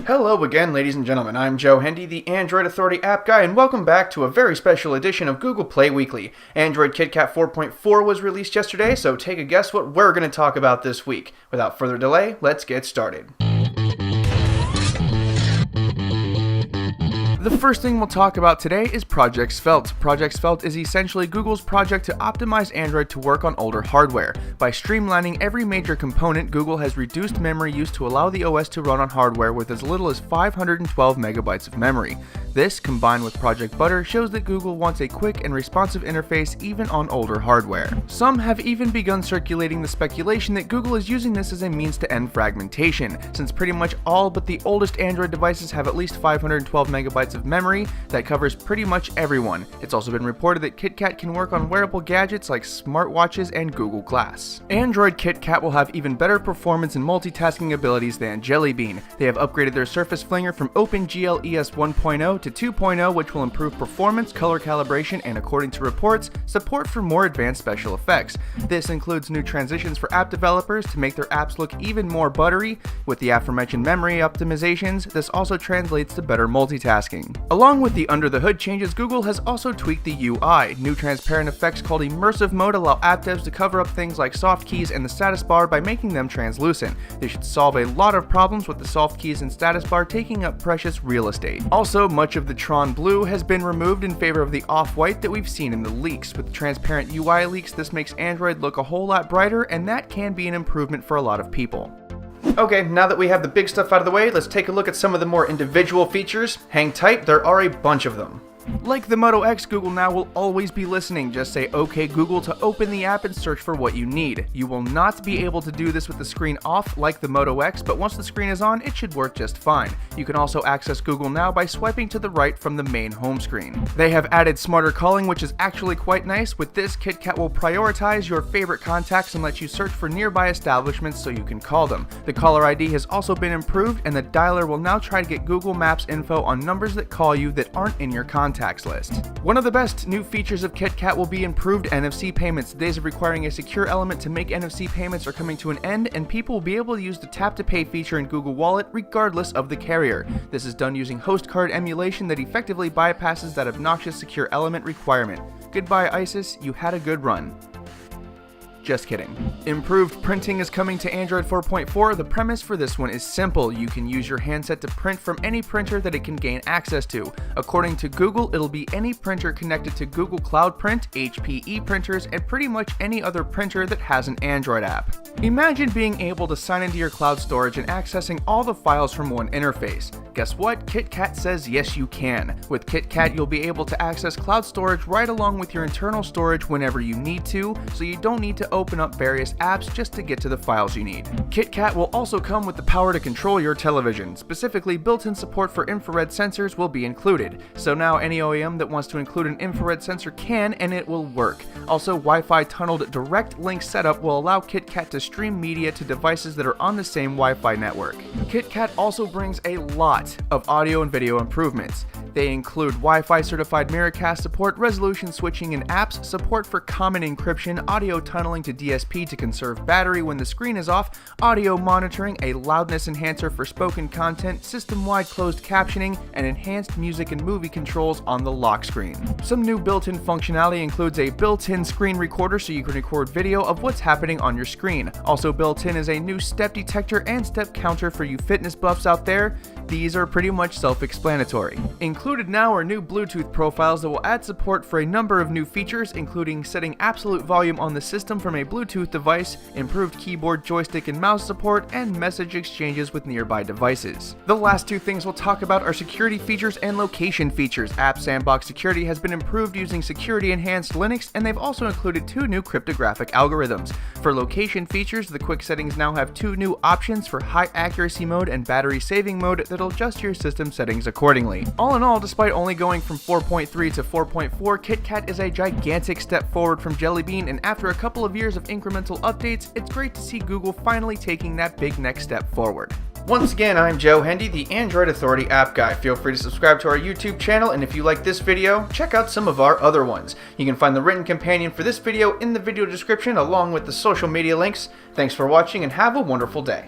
Hello again, ladies and gentlemen. I'm Joe Hindy, the Android Authority app guy, and welcome back to a very special edition of Google Play Weekly. Android KitKat 4.4 was released yesterday, so take a guess what we're going to talk about this week. Without further delay, let's get started. The first thing we'll talk about today is Project Svelte. Project Svelte is essentially Google's project to optimize Android to work on older hardware. By streamlining every major component, Google has reduced memory use to allow the OS to run on hardware with as little as 512 megabytes of memory. This, combined with Project Butter, shows that Google wants a quick and responsive interface even on older hardware. Some have even begun circulating the speculation that Google is using this as a means to end fragmentation, since pretty much all but the oldest Android devices have at least 512 megabytes of memory that covers pretty much everyone. It's also been reported that KitKat can work on wearable gadgets like smartwatches and Google Glass. Android KitKat will have even better performance and multitasking abilities than Jelly Bean. They have upgraded their Surface Flinger from OpenGL ES 1.0 to 2.0, which will improve performance, color calibration, and according to reports, support for more advanced special effects. This includes new transitions for app developers to make their apps look even more buttery. With the aforementioned memory optimizations, this also translates to better multitasking. Along with the under-the-hood changes, Google has also tweaked the UI. New transparent effects called Immersive Mode allow app devs to cover up things like soft keys and the status bar by making them translucent. This should solve a lot of problems with the soft keys and status bar taking up precious real estate. Also, much of the Tron Blue has been removed in favor of the off-white that we've seen in the leaks. With transparent UI leaks, this makes Android look a whole lot brighter, and that can be an improvement for a lot of people. Okay, now that we have the big stuff out of the way, let's take a look at some of the more individual features. Hang tight, there are a bunch of them. Like the Moto X, Google now will always be listening. Just say OK Google to open the app and search for what you need. You will not be able to do this with the screen off like the Moto X, but once the screen is on, it should work just fine. You can also access Google Now by swiping to the right from the main home screen. They have added smarter calling, which is actually quite nice. With this, KitKat will prioritize your favorite contacts and let you search for nearby establishments so you can call them. The caller ID has also been improved, and the dialer will now try to get Google Maps info on numbers that call you that aren't in your contacts list. One of the best new features of KitKat will be improved NFC payments. The days of requiring a secure element to make NFC payments are coming to an end, and people will be able to use the Tap to Pay feature in Google Wallet regardless of the carrier. This is done using host card emulation that effectively bypasses that obnoxious secure element requirement. Goodbye ISIS, you had a good run. Just kidding. Improved printing is coming to Android 4.4. The premise for this one is simple. You can use your handset to print from any printer that it can gain access to. According to Google, it'll be any printer connected to Google Cloud Print, HP printers, and pretty much any other printer that has an Android app. Imagine being able to sign into your cloud storage and accessing all the files from one interface. Guess what? KitKat says yes you can. With KitKat, you'll be able to access cloud storage right along with your internal storage whenever you need to, so you don't need to open up various apps just to get to the files you need. KitKat will also come with the power to control your television. Specifically, built-in support for infrared sensors will be included. So now any OEM that wants to include an infrared sensor can, and it will work. Also, Wi-Fi tunneled direct link setup will allow KitKat to stream media to devices that are on the same Wi-Fi network. KitKat also brings a lot of audio and video improvements. They include Wi-Fi certified Miracast support, resolution switching in apps, support for common encryption, audio tunneling to DSP to conserve battery when the screen is off, audio monitoring, a loudness enhancer for spoken content, system-wide closed captioning, and enhanced music and movie controls on the lock screen. Some new built-in functionality includes a built-in screen recorder so you can record video of what's happening on your screen. Also built in is a new step detector and step counter for you fitness buffs out there. These are pretty much self-explanatory. Included now are new Bluetooth profiles that will add support for a number of new features, including setting absolute volume on the system from a Bluetooth device, improved keyboard, joystick, and mouse support, and message exchanges with nearby devices. The last two things we'll talk about are security features and location features. App Sandbox security has been improved using security enhanced Linux, and they've also included two new cryptographic algorithms. For location features, the quick settings now have two new options for high accuracy mode and battery saving mode that'll adjust your system settings accordingly. All in all, despite only going from 4.3 to 4.4, KitKat is a gigantic step forward from Jelly Bean, and after a couple of years of incremental updates, it's great to see Google finally taking that big next step forward. Once again, I'm Joe Hindy, the Android Authority app guy. Feel free to subscribe to our YouTube channel, and if you like this video, check out some of our other ones. You can find the written companion for this video in the video description along with the social media links. Thanks for watching and have a wonderful day.